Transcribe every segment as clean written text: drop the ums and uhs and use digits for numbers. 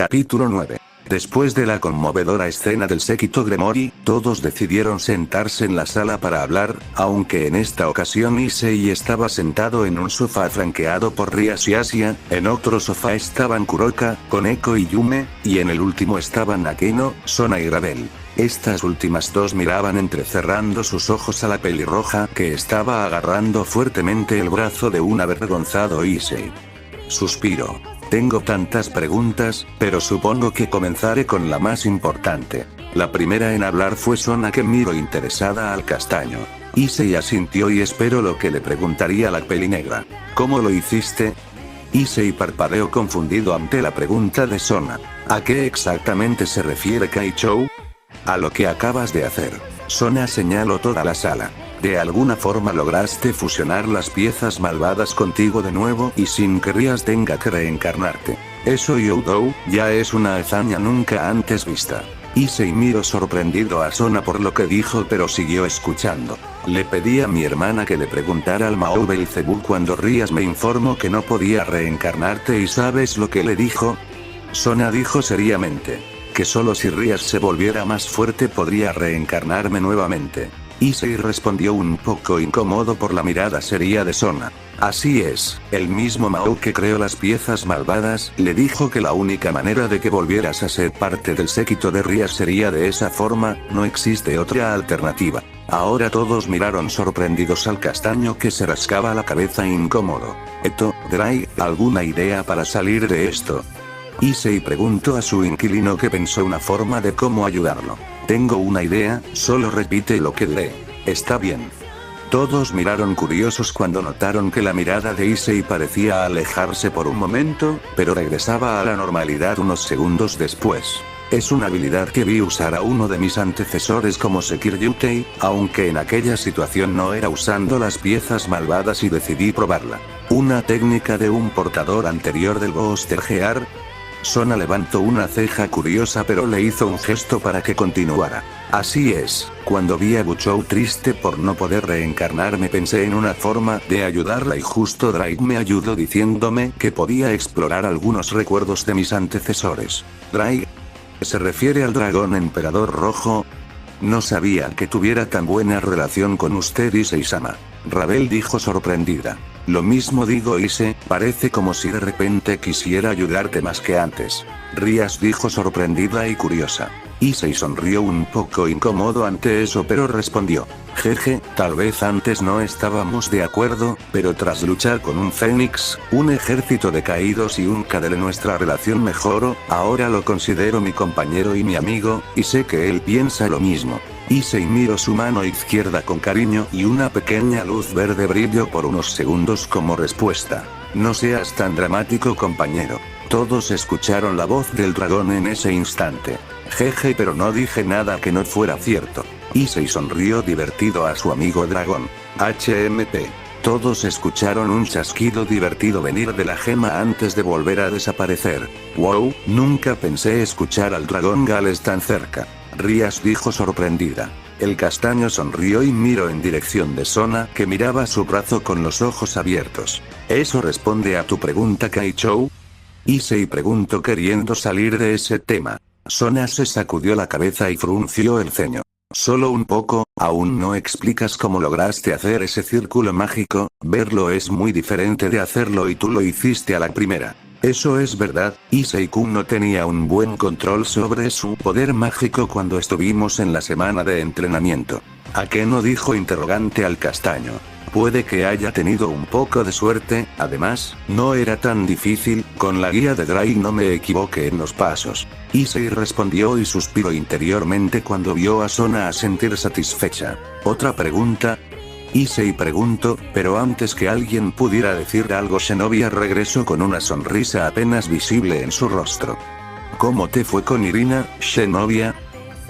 Capítulo 9. Después de la conmovedora escena del séquito Gremory, todos decidieron sentarse en la sala para hablar, aunque en esta ocasión Issei estaba sentado en un sofá franqueado por Rias y Asia, en otro sofá estaban Kuroka, Koneko y Yume, y en el último estaban Akeno, Sona y Ravel. Estas últimas dos miraban entrecerrando sus ojos a la pelirroja que estaba agarrando fuertemente el brazo de un avergonzado Issei. Suspiro. Tengo tantas preguntas, pero supongo que comenzaré con la más importante. La primera en hablar fue Sona, que miró interesada al castaño. Issei asintió y esperó lo que le preguntaría la pelinegra. ¿Cómo lo hiciste? Issei parpadeó confundido ante la pregunta de Sona. ¿A qué exactamente se refiere Kaichou? A lo que acabas de hacer. Sona señaló toda la sala. De alguna forma lograste fusionar las piezas malvadas contigo de nuevo y sin que Rias tenga que reencarnarte. Eso Youdou, ya es una hazaña nunca antes vista. Issei miró sorprendido a Sona por lo que dijo, pero siguió escuchando. Le pedí a mi hermana que le preguntara al Mao Belzebú cuando Rias me informó que no podía reencarnarte, y ¿sabes lo que le dijo? Sona dijo seriamente. Que solo si Rias se volviera más fuerte podría reencarnarme nuevamente. Issei respondió un poco incómodo por la mirada seria de Sona. Así es, el mismo Mao que creó las piezas malvadas le dijo que la única manera de que volvieras a ser parte del séquito de Rias sería de esa forma, no existe otra alternativa. Ahora todos miraron sorprendidos al castaño, que se rascaba la cabeza incómodo. Drai, ¿alguna idea para salir de esto? Issei preguntó a su inquilino, que pensó una forma de cómo ayudarlo. Tengo una idea, solo repite lo que diré. Está bien. Todos miraron curiosos cuando notaron que la mirada de Issei parecía alejarse por un momento, pero regresaba a la normalidad unos segundos después. Es una habilidad que vi usar a uno de mis antecesores como Sekiryutei, aunque en aquella situación no era usando las piezas malvadas y decidí probarla. Una técnica de un portador anterior del Booster Gear. Sona levantó una ceja curiosa, pero le hizo un gesto para que continuara. Así es, cuando vi a Buchou triste por no poder reencarnarme pensé en una forma de ayudarla, y justo Drake me ayudó diciéndome que podía explorar algunos recuerdos de mis antecesores. Drake ¿se refiere al dragón emperador rojo? No sabía que tuviera tan buena relación con usted, Issei-sama. Ravel dijo sorprendida. Lo mismo digo, Issei, parece como si de repente quisiera ayudarte más que antes. Rias dijo sorprendida y curiosa. Issei sonrió un poco incómodo ante eso, pero respondió. Jeje, tal vez antes no estábamos de acuerdo, pero tras luchar con un fénix, un ejército de caídos y un Kadele nuestra relación mejoró, ahora lo considero mi compañero y mi amigo, y sé que él piensa lo mismo. Issei miró su mano izquierda con cariño y una pequeña luz verde brilló por unos segundos como respuesta. No seas tan dramático, compañero. Todos escucharon la voz del dragón en ese instante. Jeje, pero no dije nada que no fuera cierto. Issei sonrió divertido a su amigo dragón. HMP. Todos escucharon un chasquido divertido venir de la gema antes de volver a desaparecer. Wow, nunca pensé escuchar al dragón Gales tan cerca. Rias dijo sorprendida. El castaño sonrió y miró en dirección de Sona, que miraba su brazo con los ojos abiertos. ¿Eso responde a tu pregunta, Kaichou? Issei preguntó queriendo salir de ese tema. Sona se sacudió la cabeza y frunció el ceño. Solo un poco, aún no explicas cómo lograste hacer ese círculo mágico, verlo es muy diferente de hacerlo y tú lo hiciste a la primera. Eso es verdad, Issei-kun no tenía un buen control sobre su poder mágico cuando estuvimos en la semana de entrenamiento. ¿A qué no dijo interrogante al castaño? Puede que haya tenido un poco de suerte, además, no era tan difícil, con la guía de Drake no me equivoqué en los pasos. Issei respondió y suspiró interiormente cuando vio a Sona a sentir satisfecha. ¿Otra pregunta? Issei preguntó, pero antes que alguien pudiera decir algo, Shinobi regresó con una sonrisa apenas visible en su rostro. ¿Cómo te fue con Irina, Shinobi?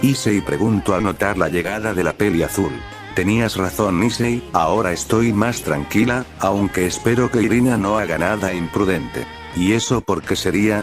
Issei preguntó al notar la llegada de la peli azul. Tenías razón, Issei, ahora estoy más tranquila, aunque espero que Irina no haga nada imprudente. ¿Y eso por qué sería?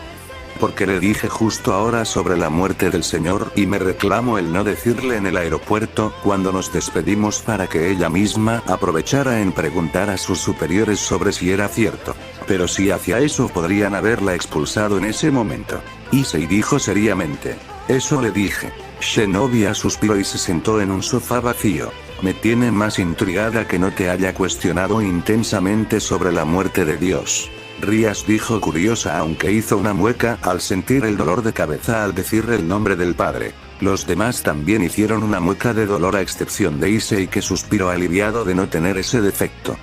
Porque le dije justo ahora sobre la muerte del señor y me reclamo el no decirle en el aeropuerto cuando nos despedimos para que ella misma aprovechara en preguntar a sus superiores sobre si era cierto. Pero si hacia eso podrían haberla expulsado en ese momento. Issei dijo seriamente. Eso le dije. Zenobia suspiró y se sentó en un sofá vacío. Me tiene más intrigada que no te haya cuestionado intensamente sobre la muerte de Dios. Rías dijo curiosa, aunque hizo una mueca al sentir el dolor de cabeza al decir el nombre del padre. Los demás también hicieron una mueca de dolor a excepción de Issei, que suspiró aliviado de no tener ese defecto.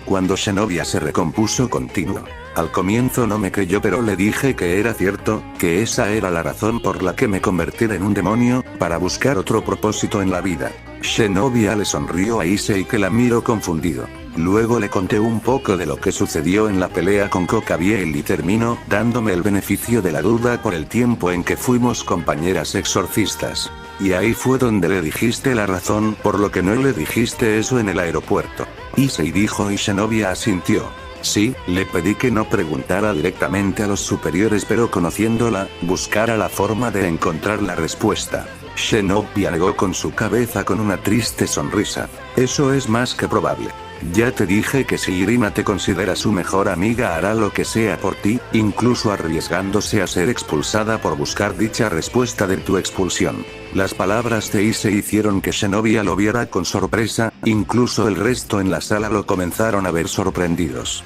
Cuando Zenobia se recompuso continuó. Al comienzo no me creyó, pero le dije que era cierto, que esa era la razón por la que me convertí en un demonio, para buscar otro propósito en la vida. Zenobia le sonrió a Issei, que la miró confundido. Luego le conté un poco de lo que sucedió en la pelea con Kokabiel y terminó dándome el beneficio de la duda por el tiempo en que fuimos compañeras exorcistas. Y ahí fue donde le dijiste la razón por lo que no le dijiste eso en el aeropuerto. Issei dijo y Zenobia asintió. Sí, le pedí que no preguntara directamente a los superiores, pero conociéndola, buscara la forma de encontrar la respuesta. Zenobia negó con su cabeza con una triste sonrisa. Eso es más que probable. Ya te dije que si Irina te considera su mejor amiga, hará lo que sea por ti, incluso arriesgándose a ser expulsada por buscar dicha respuesta de tu expulsión. Las palabras de Issei hicieron que Zenobia lo viera con sorpresa, incluso el resto en la sala lo comenzaron a ver sorprendidos.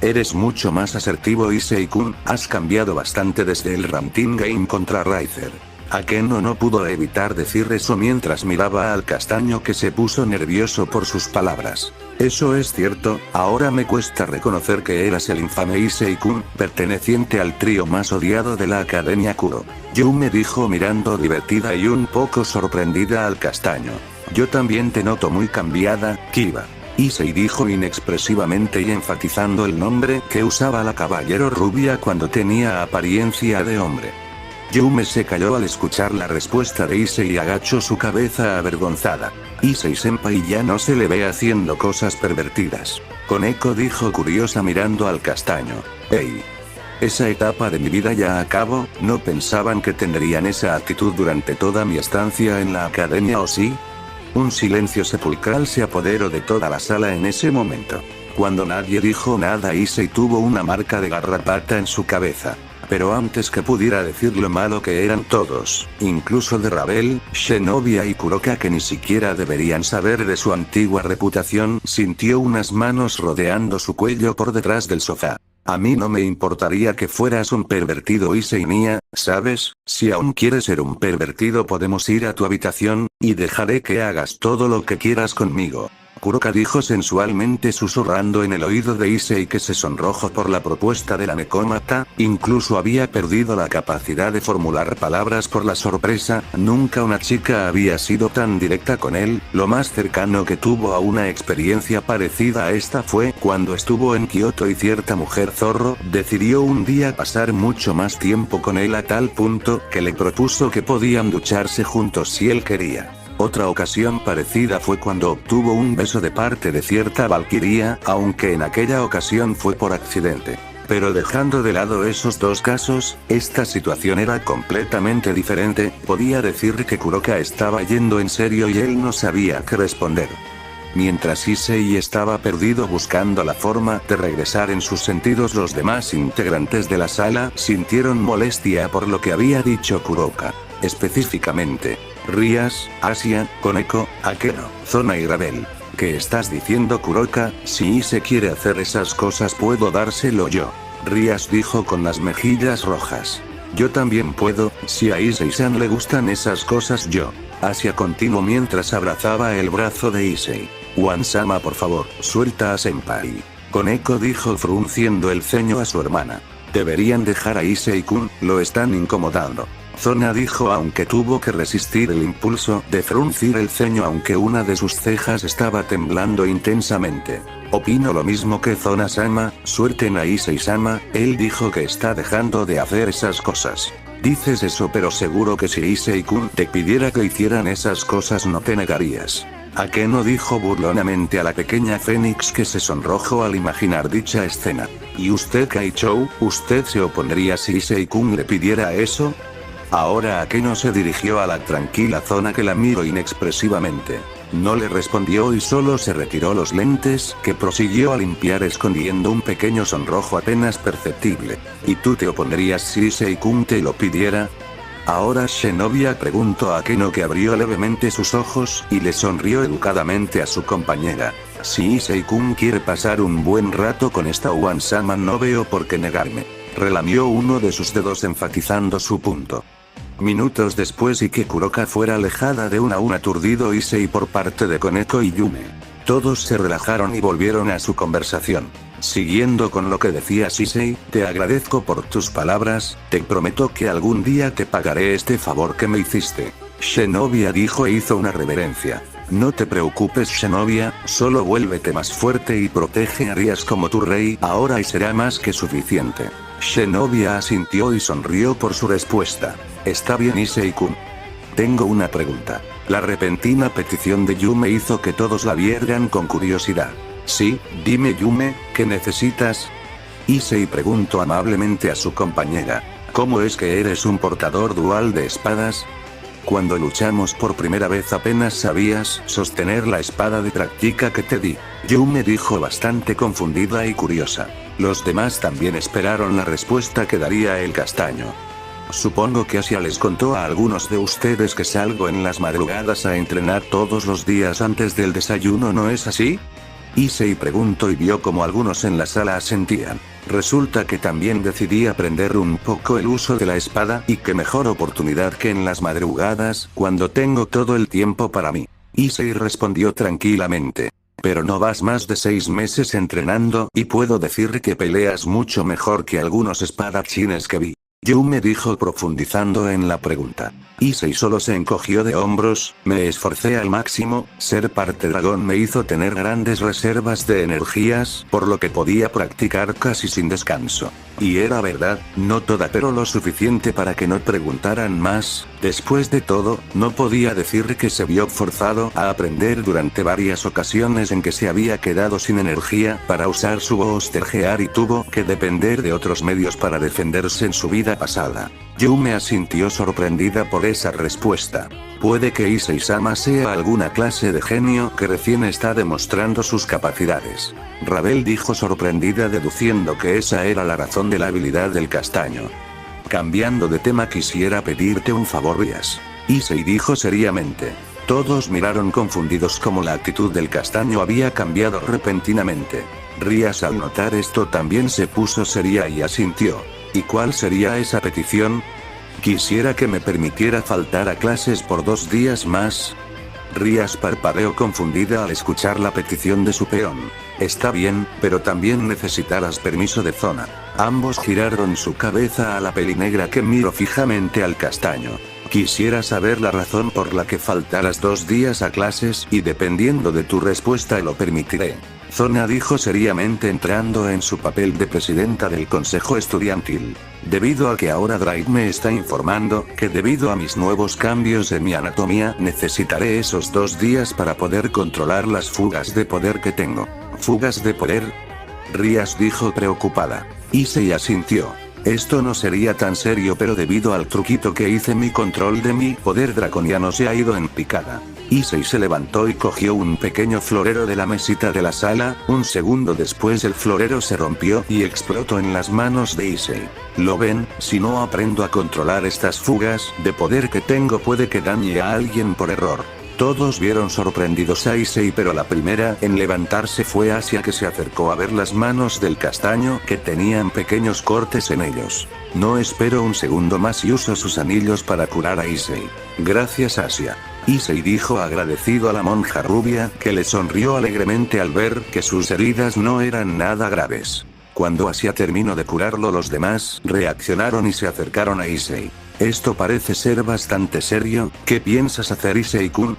Eres mucho más asertivo, Issei-kun, has cambiado bastante desde el Ranting Game contra Riser. Akeno no pudo evitar decir eso mientras miraba al castaño, que se puso nervioso por sus palabras. Eso es cierto, ahora me cuesta reconocer que eras el infame Issei-kun, perteneciente al trío más odiado de la Academia Kuro. Yume dijo mirando divertida y un poco sorprendida al castaño. Yo también te noto muy cambiada, Kiba. Issei dijo inexpresivamente y enfatizando el nombre que usaba la caballero rubia cuando tenía apariencia de hombre. Yume se calló al escuchar la respuesta de Issei y agachó su cabeza avergonzada. Issei-senpai ya no se le ve haciendo cosas pervertidas. Koneko dijo curiosa mirando al castaño. Hey. Esa etapa de mi vida ya acabó, ¿no pensaban que tendrían esa actitud durante toda mi estancia en la academia o sí? Un silencio sepulcral se apoderó de toda la sala en ese momento. Cuando nadie dijo nada, Issei tuvo una marca de garrapata en su cabeza. Pero antes que pudiera decir lo malo que eran todos, incluso de Ravel, Zenobia y Kuroka, que ni siquiera deberían saber de su antigua reputación, sintió unas manos rodeando su cuello por detrás del sofá. A mí no me importaría que fueras un pervertido, Issei mía, ¿sabes? Si aún quieres ser un pervertido, podemos ir a tu habitación, y dejaré que hagas todo lo que quieras conmigo. Kuroka dijo sensualmente, susurrando en el oído de Issei, que se sonrojó por la propuesta de la Nekomata, incluso había perdido la capacidad de formular palabras por la sorpresa. Nunca una chica había sido tan directa con él. Lo más cercano que tuvo a una experiencia parecida a esta fue cuando estuvo en Kioto y cierta mujer zorro decidió un día pasar mucho más tiempo con él, a tal punto que le propuso que podían ducharse juntos si él quería. Otra ocasión parecida fue cuando obtuvo un beso de parte de cierta valquiria, aunque en aquella ocasión fue por accidente. Pero dejando de lado esos dos casos, esta situación era completamente diferente. Podía decir que Kuroka estaba yendo en serio y él no sabía qué responder. Mientras Issei estaba perdido buscando la forma de regresar en sus sentidos, los demás integrantes de la sala sintieron molestia por lo que había dicho Kuroka. Específicamente, Rías, Asia, Koneko, Akeno, Zona y Ravel. ¿Qué estás diciendo, Kuroka? Si Issei quiere hacer esas cosas, puedo dárselo yo. Rías dijo con las mejillas rojas. Yo también puedo, si a Issei-san le gustan esas cosas yo. Asia continuó mientras abrazaba el brazo de Issei. Wan-sama, por favor, suelta a Senpai. Koneko dijo frunciendo el ceño a su hermana. Deberían dejar a Issei-kun, lo están incomodando. Zona dijo, aunque tuvo que resistir el impulso de fruncir el ceño, aunque una de sus cejas estaba temblando intensamente. Opino lo mismo que Zona-sama, suelten a Issei-sama, él dijo que está dejando de hacer esas cosas. Dices eso, pero seguro que si Issei-kun te pidiera que hicieran esas cosas no te negarías. Akeno dijo burlonamente a la pequeña Fénix, que se sonrojó al imaginar dicha escena. ¿Y usted, Kaichou, usted se opondría si Issei-kun le pidiera eso? Ahora Akeno se dirigió a la tranquila Zona, que la miró inexpresivamente. No le respondió y solo se retiró los lentes, que prosiguió a limpiar escondiendo un pequeño sonrojo apenas perceptible. ¿Y tú te opondrías si Issei-kun te lo pidiera? Ahora Zenobia preguntó a Keno, que abrió levemente sus ojos, y le sonrió educadamente a su compañera. Si Issei-kun quiere pasar un buen rato con esta One-sama, no veo por qué negarme. Relamió uno de sus dedos enfatizando su punto. Minutos después, y que Kuroka fuera alejada de un aturdido Issei por parte de Koneko y Yume. Todos se relajaron y volvieron a su conversación. Siguiendo con lo que decía Issei, te agradezco por tus palabras, te prometo que algún día te pagaré este favor que me hiciste. Zenobia dijo e hizo una reverencia. No te preocupes Zenobia, solo vuélvete más fuerte y protege a Rias como tu rey ahora y será más que suficiente. Zenobia asintió y sonrió por su respuesta. Está bien Issei-kun. Tengo una pregunta. La repentina petición de Yume hizo que todos la vieran con curiosidad. Sí, dime Yume, ¿qué necesitas? Issei preguntó amablemente a su compañera. ¿Cómo es que eres un portador dual de espadas? Cuando luchamos por primera vez apenas sabías sostener la espada de práctica que te di. Yume dijo bastante confundida y curiosa. Los demás también esperaron la respuesta que daría el castaño. Supongo que Asia les contó a algunos de ustedes que salgo en las madrugadas a entrenar todos los días antes del desayuno, ¿no es así? Issei preguntó y vio como algunos en la sala asentían. Resulta que también decidí aprender un poco el uso de la espada, y qué mejor oportunidad que en las madrugadas, cuando tengo todo el tiempo para mí. Issei respondió tranquilamente. Pero no vas más de 6 meses entrenando, y puedo decir que peleas mucho mejor que algunos espadachines que vi. Yume dijo profundizando en la pregunta. Issei solo se encogió de hombros. Me esforcé al máximo, ser parte dragón me hizo tener grandes reservas de energías, por lo que podía practicar casi sin descanso. Y era verdad, no toda pero lo suficiente para que no preguntaran más. Después de todo, no podía decir que se vio forzado a aprender durante varias ocasiones en que se había quedado sin energía para usar su Ostergear y tuvo que depender de otros medios para defenderse en su vida pasada. Yume asintió sorprendida por esa respuesta. Puede que Issei-sama sea alguna clase de genio que recién está demostrando sus capacidades. Ravel dijo sorprendida, deduciendo que esa era la razón de la habilidad del castaño. Cambiando de tema, quisiera pedirte un favor Rias. Issei dijo seriamente. Todos miraron confundidos como la actitud del castaño había cambiado repentinamente. Rias al notar esto también se puso seria y asintió. ¿Y cuál sería esa petición? Quisiera que me permitiera faltar a clases por 2 días más. Rias parpadeó confundida al escuchar la petición de su peón. Está bien, pero también necesitarás permiso de Zona. Ambos giraron su cabeza a la pelinegra, que miró fijamente al castaño. Quisiera saber la razón por la que faltarás 2 días a clases, y dependiendo de tu respuesta lo permitiré. Zona dijo seriamente, entrando en su papel de presidenta del consejo estudiantil. Debido a que ahora Drive me está informando que debido a mis nuevos cambios en mi anatomía necesitaré esos 2 días para poder controlar las fugas de poder que tengo. ¿Fugas de poder? Rias dijo preocupada. Issei asintió. Esto no sería tan serio, pero debido al truquito que hice, mi control de mi poder draconiano se ha ido en picada. Issei se levantó y cogió un pequeño florero de la mesita de la sala. Un segundo después el florero se rompió y explotó en las manos de Issei. ¿Lo ven? Si no aprendo a controlar estas fugas de poder que tengo, puede que dañe a alguien por error. Todos vieron sorprendidos a Issei, pero la primera en levantarse fue Asia, que se acercó a ver las manos del castaño, que tenían pequeños cortes en ellos. No espero un segundo más y uso sus anillos para curar a Issei. Gracias Asia. Issei dijo agradecido a la monja rubia, que le sonrió alegremente al ver que sus heridas no eran nada graves. Cuando Asia terminó de curarlo, los demás reaccionaron y se acercaron a Issei. Esto parece ser bastante serio. ¿Qué piensas hacer Issei-kun?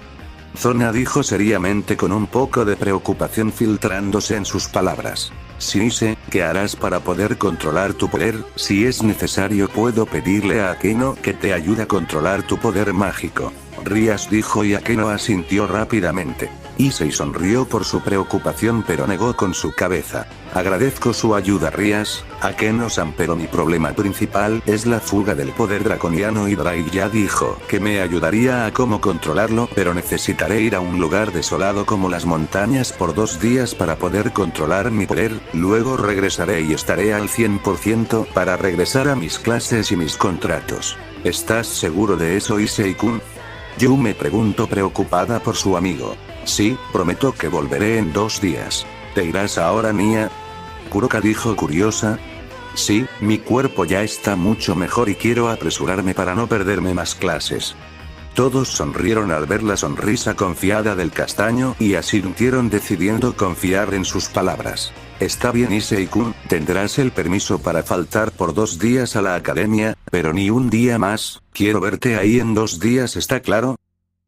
Zona dijo seriamente, con un poco de preocupación filtrándose en sus palabras. Issei, ¿qué harás para poder controlar tu poder? Si es necesario puedo pedirle a Keno que te ayude a controlar tu poder mágico. Rías dijo y Akeno asintió rápidamente. Issei sonrió por su preocupación pero negó con su cabeza. Agradezco su ayuda Rías, Akeno-san, pero mi problema principal es la fuga del poder draconiano y Drai ya dijo que me ayudaría a cómo controlarlo, pero necesitaré ir a un lugar desolado como las montañas por 2 días para poder controlar mi poder, luego regresaré y estaré al 100% para regresar a mis clases y mis contratos. ¿Estás seguro de eso, Issei-kun? Yume preguntó preocupada por su amigo. Sí, prometo que volveré en 2 días. ¿Te irás ahora, Nia? Kuroka dijo curiosa. Sí, mi cuerpo ya está mucho mejor y quiero apresurarme para no perderme más clases. Todos sonrieron al ver la sonrisa confiada del castaño y asintieron decidiendo confiar en sus palabras. Está bien Issei-kun, tendrás el permiso para faltar por 2 días a la academia, pero ni un día más, quiero verte ahí en 2 días, ¿está claro?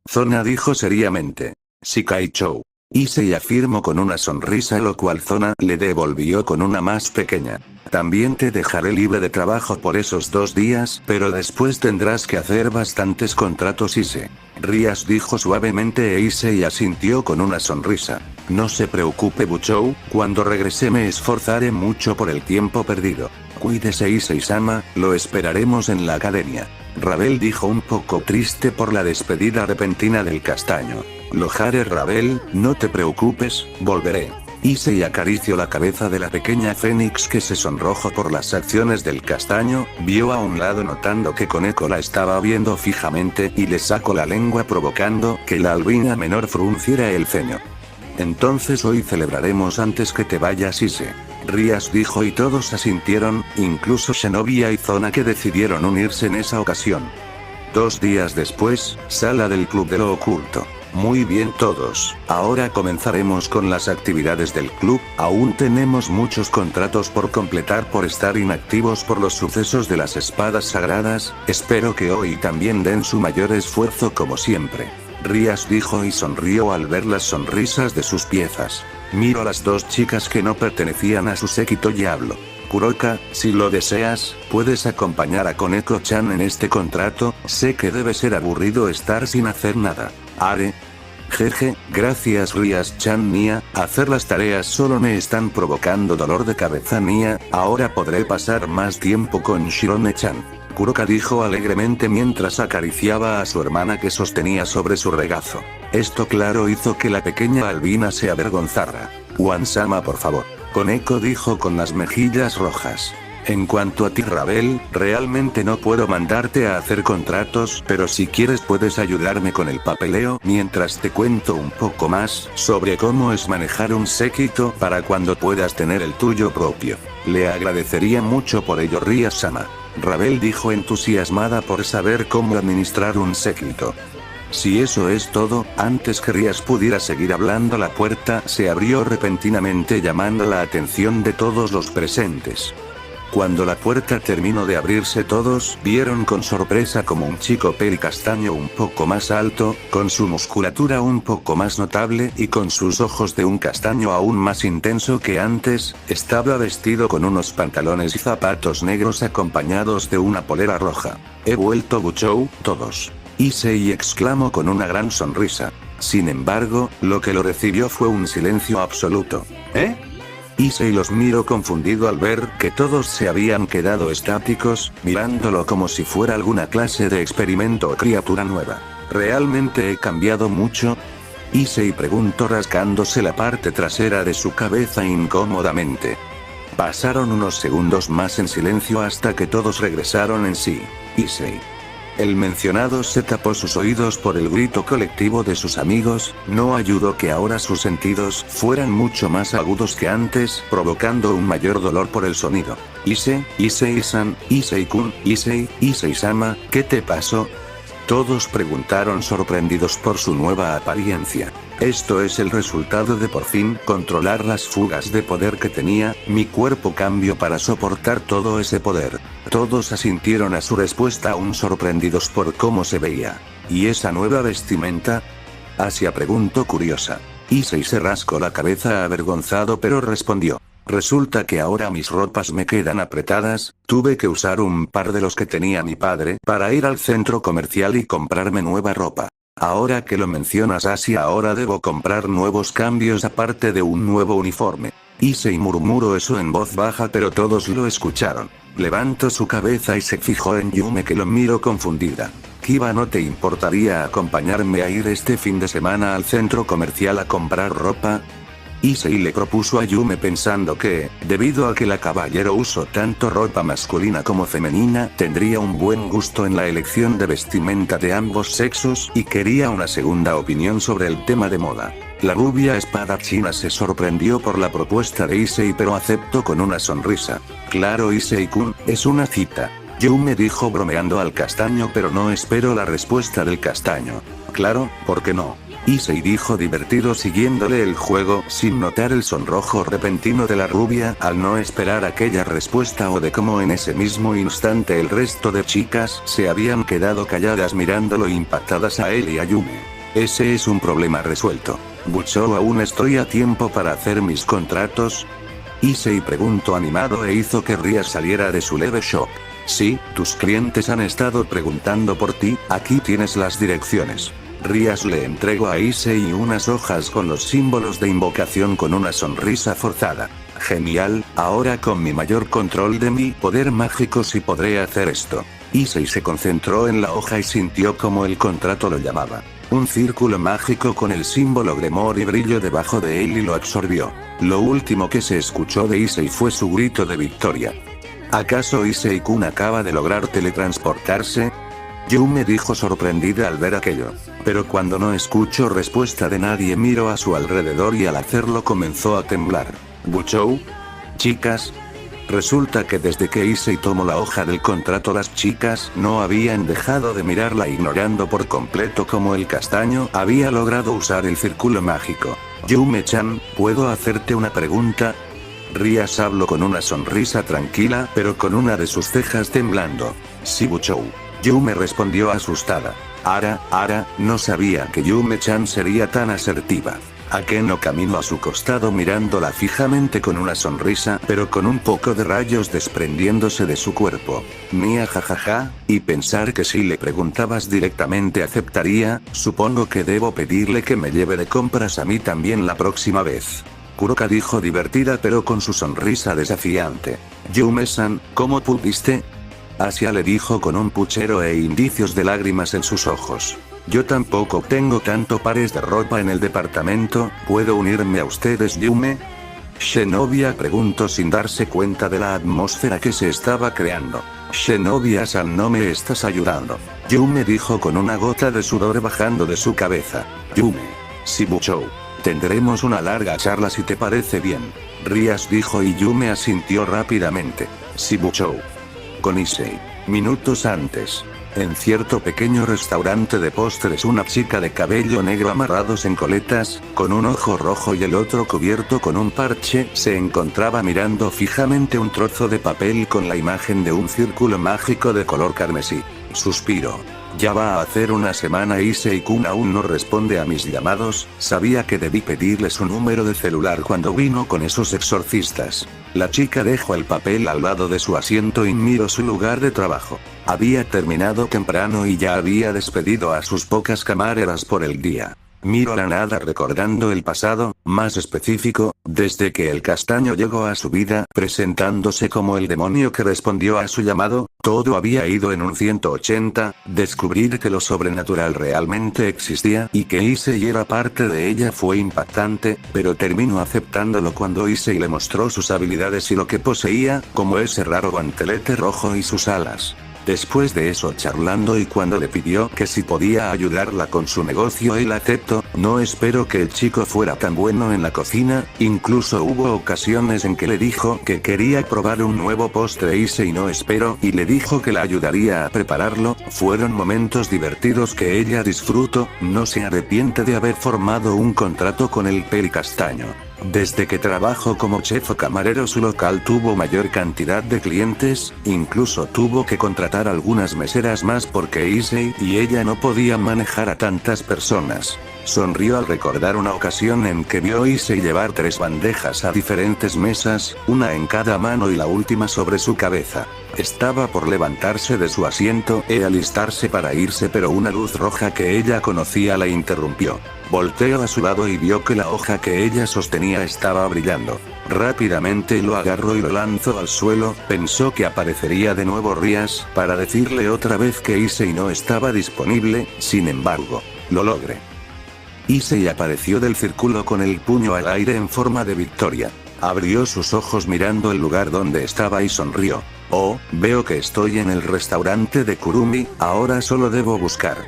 Zona dijo seriamente. Sí, Kaichou. Issei afirmó con una sonrisa, lo cual Zona le devolvió con una más pequeña. También te dejaré libre de trabajo por esos 2 días, pero después tendrás que hacer bastantes contratos, Issei. Rías dijo suavemente e Issei asintió con una sonrisa. No se preocupe Buchou, cuando regrese me esforzaré mucho por el tiempo perdido. Cuídese Issei-sama, lo esperaremos en la academia. Rabel dijo un poco triste por la despedida repentina del castaño. Lohare Rabel, no te preocupes, volveré. Issei acarició la cabeza de la pequeña Fénix que se sonrojó por las acciones del castaño, vio a un lado notando que Koneko la estaba viendo fijamente y le sacó la lengua provocando que la albina menor frunciera el ceño. Entonces hoy celebraremos antes que te vayas Issei. Rías dijo y todos asintieron, incluso Shinobi y Zona que decidieron unirse en esa ocasión. 2 días después, sala del club de lo oculto. Muy bien todos, ahora comenzaremos con las actividades del club, aún tenemos muchos contratos por completar por estar inactivos por los sucesos de las espadas sagradas, espero que hoy también den su mayor esfuerzo como siempre. Rías dijo y sonrió al ver las sonrisas de sus piezas. Miro a las 2 chicas que no pertenecían a su séquito y hablo. Kuroka, si lo deseas, puedes acompañar a Koneko-chan en este contrato, sé que debe ser aburrido estar sin hacer nada. Are. Jeje, gracias Rías-chan Nia, hacer las tareas solo me están provocando dolor de cabeza Nia, ahora podré pasar más tiempo con Shirome-chan. Kuroka dijo alegremente mientras acariciaba a su hermana que sostenía sobre su regazo. Esto claro hizo que la pequeña albina se avergonzara. Wan-sama por favor. Koneko dijo con las mejillas rojas. En cuanto a ti Rabel, realmente no puedo mandarte a hacer contratos, pero si quieres puedes ayudarme con el papeleo mientras te cuento un poco más sobre cómo es manejar un séquito para cuando puedas tener el tuyo propio. Le agradecería mucho por ello Rías-sama. Rabel dijo entusiasmada por saber cómo administrar un séquito. Si eso es todo, antes que Rías pudiera seguir hablando la puerta se abrió repentinamente llamando la atención de todos los presentes. Cuando la puerta terminó de abrirse todos vieron con sorpresa como un chico pelicastaño un poco más alto, con su musculatura un poco más notable y con sus ojos de un castaño aún más intenso que antes, estaba vestido con unos pantalones y zapatos negros acompañados de una polera roja. He vuelto Buchou, todos. Issei exclamó con una gran sonrisa. Sin embargo, lo que lo recibió fue un silencio absoluto. ¿Eh? Issei los miró confundido al ver que todos se habían quedado estáticos, mirándolo como si fuera alguna clase de experimento o criatura nueva. ¿Realmente he cambiado mucho? Issei preguntó rascándose la parte trasera de su cabeza incómodamente. Pasaron unos segundos más en silencio hasta que todos regresaron en sí. Issei. El mencionado se tapó sus oídos por el grito colectivo de sus amigos, no ayudó que ahora sus sentidos fueran mucho más agudos que antes, provocando un mayor dolor por el sonido. Issei-san, Issei-kun, Issei-sama, ¿qué te pasó? Todos preguntaron sorprendidos por su nueva apariencia. Esto es el resultado de por fin controlar las fugas de poder que tenía, mi cuerpo cambió para soportar todo ese poder. Todos asintieron a su respuesta aún sorprendidos por cómo se veía. ¿Y esa nueva vestimenta? Asia preguntó curiosa. Issei se rascó la cabeza avergonzado pero respondió. Resulta que ahora mis ropas me quedan apretadas, tuve que usar un par de los que tenía mi padre para ir al centro comercial y comprarme nueva ropa. Ahora que lo mencionas así, ahora debo comprar nuevos cambios aparte de un nuevo uniforme. Issei murmuró eso en voz baja, pero todos lo escucharon. Levantó su cabeza y se fijó en Yume, que lo miró confundida. Kiba, ¿no te importaría acompañarme a ir este fin de semana al centro comercial a comprar ropa? Issei le propuso a Yume, pensando que, debido a que la caballero usó tanto ropa masculina como femenina, tendría un buen gusto en la elección de vestimenta de ambos sexos y quería una segunda opinión sobre el tema de moda. La rubia espadachina se sorprendió por la propuesta de Issei, pero aceptó con una sonrisa. Claro, Issei-kun, es una cita. Yume dijo bromeando al castaño, pero no espero la respuesta del castaño. Claro, ¿por qué no? Issei dijo divertido, siguiéndole el juego sin notar el sonrojo repentino de la rubia al no esperar aquella respuesta, o de cómo en ese mismo instante el resto de chicas se habían quedado calladas mirándolo, impactadas a él y a Yume. Ese es un problema resuelto. Buchou, ¿aún estoy a tiempo para hacer mis contratos? Issei preguntó animado e hizo que Ria saliera de su leve shock. Sí, tus clientes han estado preguntando por ti, aquí tienes las direcciones. Rias le entregó a Issei unas hojas con los símbolos de invocación con una sonrisa forzada. Genial, ahora con mi mayor control de mi poder mágico sí podré hacer esto. Issei se concentró en la hoja y sintió como el contrato lo llamaba. Un círculo mágico con el símbolo Gremor y brillo debajo de él, y lo absorbió. Lo último que se escuchó de Issei fue su grito de victoria. ¿Acaso Issei-kun acaba de lograr teletransportarse? Yume dijo sorprendida al ver aquello. Pero cuando no escuchó respuesta de nadie, miró a su alrededor y al hacerlo comenzó a temblar. ¿Buchou? Chicas. Resulta que desde que Issei tomó la hoja del contrato, las chicas no habían dejado de mirarla, ignorando por completo cómo el castaño había logrado usar el círculo mágico. Yume-chan, ¿puedo hacerte una pregunta? Rias habló con una sonrisa tranquila, pero con una de sus cejas temblando. Sí, Buchou. Yume respondió asustada. Ara, no sabía que Yume-chan sería tan asertiva. Akeno caminó a su costado mirándola fijamente con una sonrisa, pero con un poco de rayos desprendiéndose de su cuerpo. Mía, jajaja, y pensar que si le preguntabas directamente aceptaría. Supongo que debo pedirle que me lleve de compras a mí también la próxima vez. Kuroka dijo divertida pero con su sonrisa desafiante. Yume-san, ¿cómo pudiste? Asia le dijo con un puchero e indicios de lágrimas en sus ojos. Yo tampoco tengo tanto pares de ropa en el departamento, ¿puedo unirme a ustedes, Yume? Shenobia preguntó sin darse cuenta de la atmósfera que se estaba creando. Shenobia-san, ¿no me estás ayudando? Yume dijo con una gota de sudor bajando de su cabeza. Yume. Sí, Buchou. Tendremos una larga charla si te parece bien. Rias dijo y Yume asintió rápidamente. Sí, Buchou. Con Issei. Minutos antes. En cierto pequeño restaurante de postres, una chica de cabello negro amarrados en coletas, con un ojo rojo y el otro cubierto con un parche, se encontraba mirando fijamente un trozo de papel con la imagen de un círculo mágico de color carmesí. Suspiró. Ya va a hacer una semana Issei-kun aún no responde a mis llamados. Sabía que debí pedirle su número de celular cuando vino con esos exorcistas. La chica dejó el papel al lado de su asiento y miró su lugar de trabajo. Había terminado temprano y ya había despedido a sus pocas camareras por el día. Miró a la nada recordando el pasado, más específico, desde que el castaño llegó a su vida, presentándose como el demonio que respondió a su llamado. Todo había ido en un 180, descubrir que lo sobrenatural realmente existía y que Issei era parte de ella fue impactante, pero terminó aceptándolo cuando Issei le mostró sus habilidades y lo que poseía, como ese raro guantelete rojo y sus alas. Después de eso, charlando y cuando le pidió que si podía ayudarla con su negocio, él aceptó. No espero que el chico fuera tan bueno en la cocina, incluso hubo ocasiones en que le dijo que quería probar un nuevo postre y no esperó y le dijo que la ayudaría a prepararlo. Fueron momentos divertidos que ella disfrutó, no se arrepiente de haber formado un contrato con el Peri Castaño. Desde que trabajó como chef o camarero, su local tuvo mayor cantidad de clientes, incluso tuvo que contratar algunas meseras más porque Issei y ella no podían manejar a tantas personas. Sonrió al recordar una ocasión en que vio a Issei llevar 3 bandejas a diferentes mesas, una en cada mano y la última sobre su cabeza. Estaba por levantarse de su asiento e alistarse para irse, pero una luz roja que ella conocía la interrumpió. Volteó a su lado y vio que la hoja que ella sostenía estaba brillando. Rápidamente lo agarró y lo lanzó al suelo. Pensó que aparecería de nuevo Rías para decirle otra vez que Issei no estaba disponible, sin embargo, lo logré. Issei apareció del círculo con el puño al aire en forma de victoria. Abrió sus ojos mirando el lugar donde estaba y sonrió. Oh, veo que estoy en el restaurante de Kurumi, ahora solo debo buscar.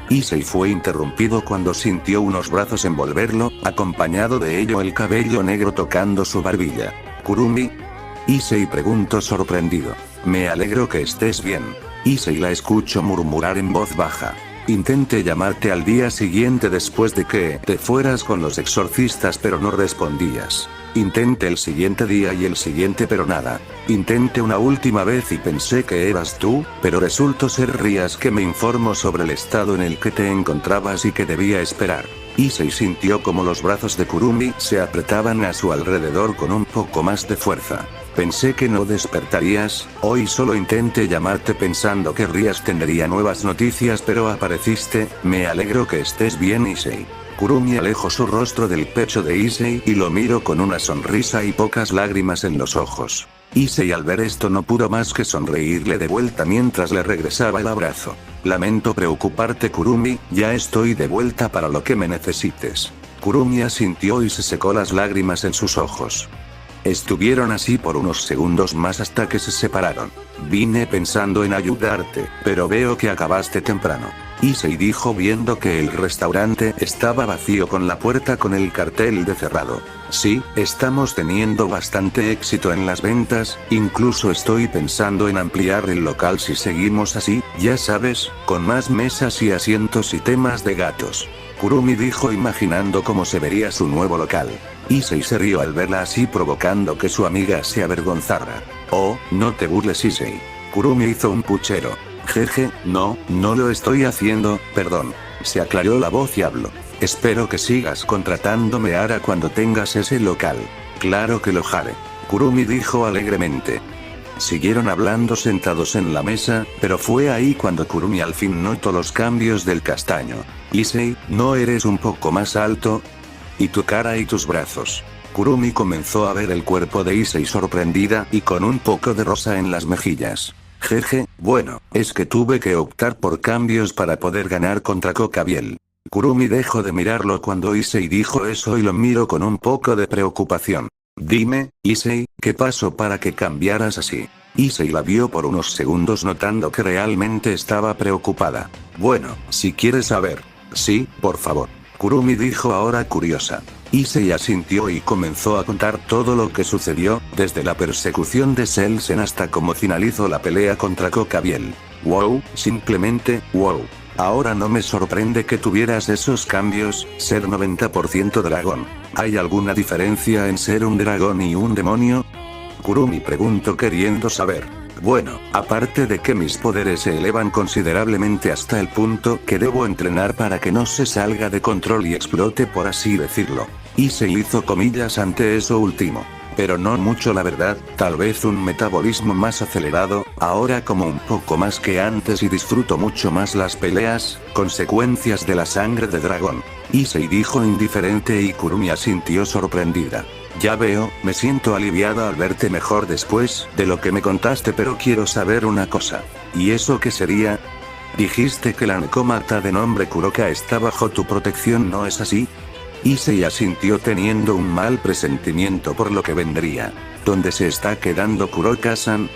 Issei fue interrumpido cuando sintió unos brazos envolverlo, acompañado de ello el cabello negro tocando su barbilla. ¿Kurumi? Issei preguntó sorprendido. Me alegro que estés bien. Issei la escuchó murmurar en voz baja. Intenté llamarte al día siguiente después de que te fueras con los exorcistas, pero no respondías. Intenté el siguiente día y el siguiente, pero nada. Intenté una última vez y pensé que eras tú, pero resultó ser Rías, que me informó sobre el estado en el que te encontrabas y que debía esperar. Issei sintió como los brazos de Kurumi se apretaban a su alrededor con un poco más de fuerza. Pensé que no despertarías, hoy solo intenté llamarte pensando que Rías tendría nuevas noticias, pero apareciste. Me alegro que estés bien, Issei. Kurumi alejó su rostro del pecho de Issei y lo miró con una sonrisa y pocas lágrimas en los ojos. Issei al ver esto no pudo más que sonreírle de vuelta mientras le regresaba el abrazo. Lamento preocuparte, Kurumi, ya estoy de vuelta para lo que me necesites. Kurumi asintió y se secó las lágrimas en sus ojos. Estuvieron así por unos segundos más hasta que se separaron. Vine pensando en ayudarte, pero veo que acabaste temprano. Issei dijo viendo que el restaurante estaba vacío con la puerta con el cartel de cerrado. Sí, estamos teniendo bastante éxito en las ventas, incluso estoy pensando en ampliar el local si seguimos así, ya sabes, con más mesas y asientos y temas de gatos. Kurumi dijo imaginando cómo se vería su nuevo local. Issei se rió al verla así, provocando que su amiga se avergonzara. Oh, no te burles, Issei. Kurumi hizo un puchero. Jeje, no lo estoy haciendo, perdón. Se aclaró la voz y habló. Espero que sigas contratándome ahora cuando tengas ese local. Claro que lo haré. Kurumi dijo alegremente. Siguieron hablando sentados en la mesa, pero fue ahí cuando Kurumi al fin notó los cambios del castaño. Issei, ¿no eres un poco más alto? ¿Y tu cara y tus brazos? Kurumi comenzó a ver el cuerpo de Issei sorprendida y con un poco de rosa en las mejillas. Jeje, bueno, es que tuve que optar por cambios para poder ganar contra Kokabiel. Kurumi dejó de mirarlo cuando Issei dijo eso y lo miró con un poco de preocupación. Dime, Issei, ¿qué pasó para que cambiaras así? Issei la vio por unos segundos notando que realmente estaba preocupada. Bueno, si quieres saber. Sí, por favor. Kurumi dijo ahora curiosa. Issei asintió y comenzó a contar todo lo que sucedió, desde la persecución de Selsen hasta cómo finalizó la pelea contra Kokabiel. Wow, simplemente, wow. Ahora no me sorprende que tuvieras esos cambios, ser 90% dragón. ¿Hay alguna diferencia en ser un dragón y un demonio? Kurumi preguntó queriendo saber. Bueno, aparte de que mis poderes se elevan considerablemente hasta el punto que debo entrenar para que no se salga de control y explote, por así decirlo. Y se hizo comillas ante eso último. Pero no mucho, la verdad, tal vez un metabolismo más acelerado, ahora como un poco más que antes, y disfruto mucho más las peleas, consecuencias de la sangre de dragón. Issei dijo indiferente y Kurumi asintió sorprendida. Ya veo, me siento aliviada al verte mejor después de lo que me contaste, pero quiero saber una cosa. ¿Y eso qué sería? Dijiste que la Nekomata de nombre Kuroka está bajo tu protección, ¿no es así? Issei asintió teniendo un mal presentimiento por lo que vendría. ¿Dónde se está quedando Kuroka-san?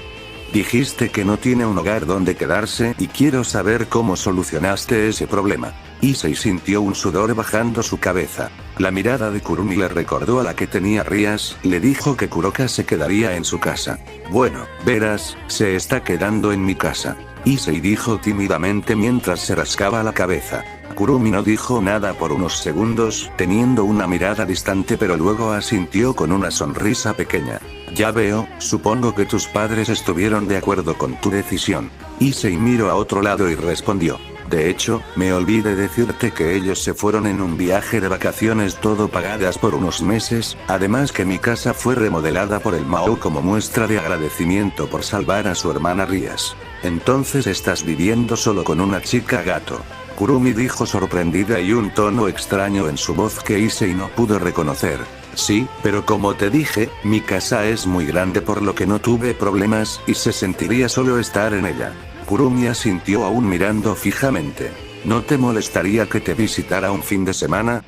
Dijiste que no tiene un hogar donde quedarse y quiero saber cómo solucionaste ese problema. Issei sintió un sudor bajando su cabeza. La mirada de Kurumi le recordó a la que tenía Rías, le dijo que Kuroka se quedaría en su casa. Bueno, verás, se está quedando en mi casa. Issei dijo tímidamente mientras se rascaba la cabeza. Kurumi no dijo nada por unos segundos, teniendo una mirada distante, pero luego asintió con una sonrisa pequeña. Ya veo, supongo que tus padres estuvieron de acuerdo con tu decisión. Issei miró a otro lado y respondió. De hecho, me olvidé decirte que ellos se fueron en un viaje de vacaciones todo pagadas por unos meses, además que mi casa fue remodelada por el Mao como muestra de agradecimiento por salvar a su hermana Rías. Entonces estás viviendo solo con una chica gato. Kurumi dijo sorprendida y un tono extraño en su voz que Issei no pudo reconocer. Sí, pero como te dije, mi casa es muy grande por lo que no tuve problemas y se sentiría solo estar en ella. Kurumi asintió aún mirando fijamente. ¿No te molestaría que te visitara un fin de semana?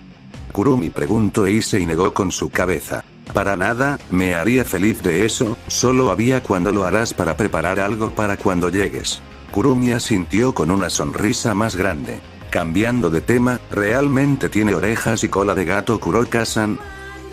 Kurumi preguntó e Issei negó con su cabeza. Para nada, me haría feliz de eso, solo había cuando lo harás para preparar algo para cuando llegues. Kurumi asintió con una sonrisa más grande. Cambiando de tema, ¿realmente tiene orejas y cola de gato Kuroka-san?